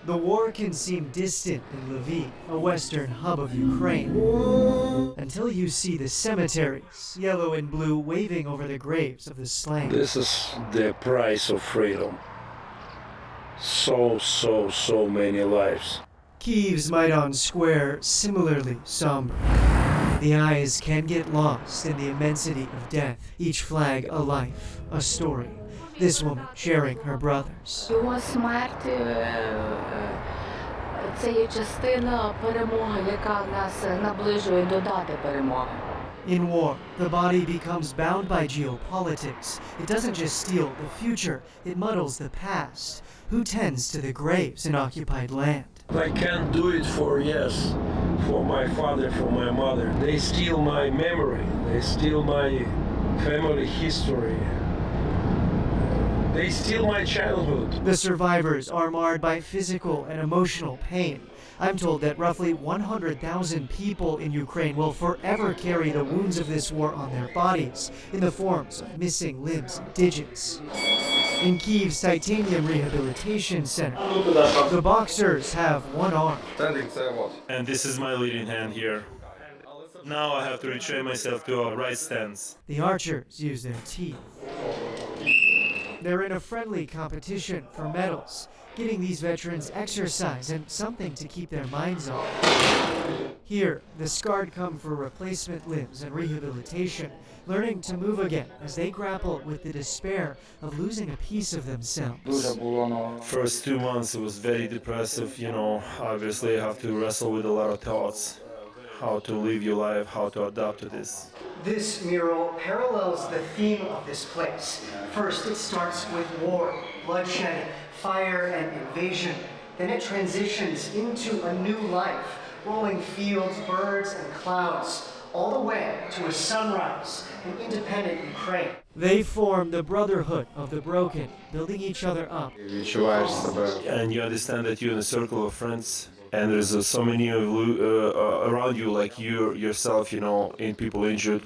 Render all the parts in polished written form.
The war can seem distant in Lviv, a western hub of Ukraine, until you see the cemeteries, yellow and blue, waving over the graves of the slain. This is the price of freedom. So many lives. Kyiv's Maidan Square similarly somber. The eyes can get lost in the immensity of death, each flag a life, a story. This woman sharing her brother's. Його смерть це є частина перемоги, яка нас наближує до дати перемоги. In war, the body becomes bound by geopolitics. It doesn't just steal the future, it muddles the past. Who tends to the graves in occupied land? I can't do it for my father, for my mother. They steal my memory. They steal my family history. They steal my childhood. The survivors are marred by physical and emotional pain. I'm told that roughly 100,000 people in Ukraine will forever carry the wounds of this war on their bodies in the forms of missing limbs and digits. In Kyiv's Titanium Rehabilitation Center, the boxers have one arm. And this is my leading hand here. Now I have to retrain myself to a right stance. The archers use their teeth. They're in a friendly competition for medals, giving these veterans exercise and something to keep their minds on. Here, the scarred come for replacement limbs and rehabilitation, learning to move again as they grapple with the despair of losing a piece of themselves. First 2 months it was very depressive, obviously you have to wrestle with a lot of thoughts. How to live your life, how to adapt to this. This mural parallels the theme of this place. First, it starts with war, bloodshed, fire, and invasion. Then it transitions into a new life, rolling fields, birds, and clouds, all the way to a sunrise in independent Ukraine. They form the brotherhood of the broken, building each other up. And you understand that you're in a circle of friends, and there's so many of you around you, like you yourself, in people injured.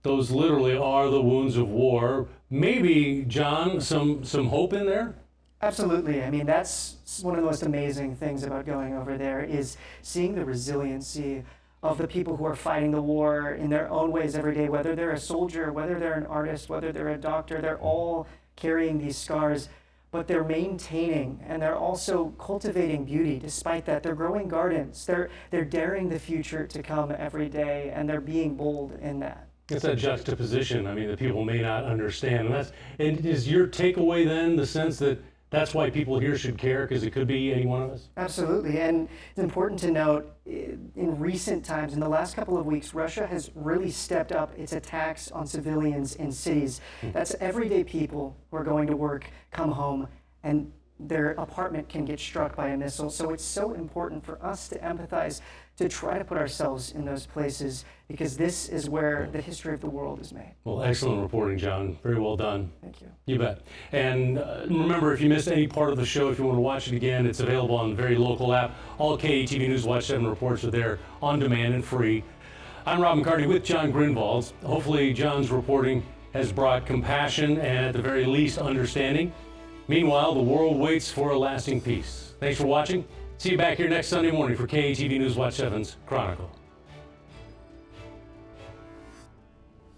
Those literally are the wounds of war. Maybe, John, some hope in there? Absolutely. I mean, that's one of the most amazing things about going over there is seeing the resiliency of the people who are fighting the war in their own ways every day, whether they're a soldier, whether they're an artist, whether they're a doctor, they're all carrying these scars, but they're maintaining and they're also cultivating beauty. Despite that, they're growing gardens. They're daring the future to come every day, and they're being bold in that. It's that juxtaposition, that people may not understand. And is your takeaway then the sense that that's why people here should care, because it could be any one of us? Absolutely, and it's important to note, in recent times, in the last couple of weeks, Russia has really stepped up its attacks on civilians in cities. That's everyday people who are going to work, come home, and their apartment can get struck by a missile. So it's so important for us to empathize, to try to put ourselves in those places, because this is where the history of the world is made. Well, excellent reporting, John. Very well done. Thank you. You bet. And remember, if you missed any part of the show, if you want to watch it again, it's available on the very local app. All KATV News Watch 7 reports are there on demand and free. I'm Rob McCarty with John Grinvalds. Hopefully, John's reporting has brought compassion and, at the very least, understanding. Meanwhile, the world waits for a lasting peace. Thanks for watching. See you back here next Sunday morning for KATV News Watch 7's Chronicle.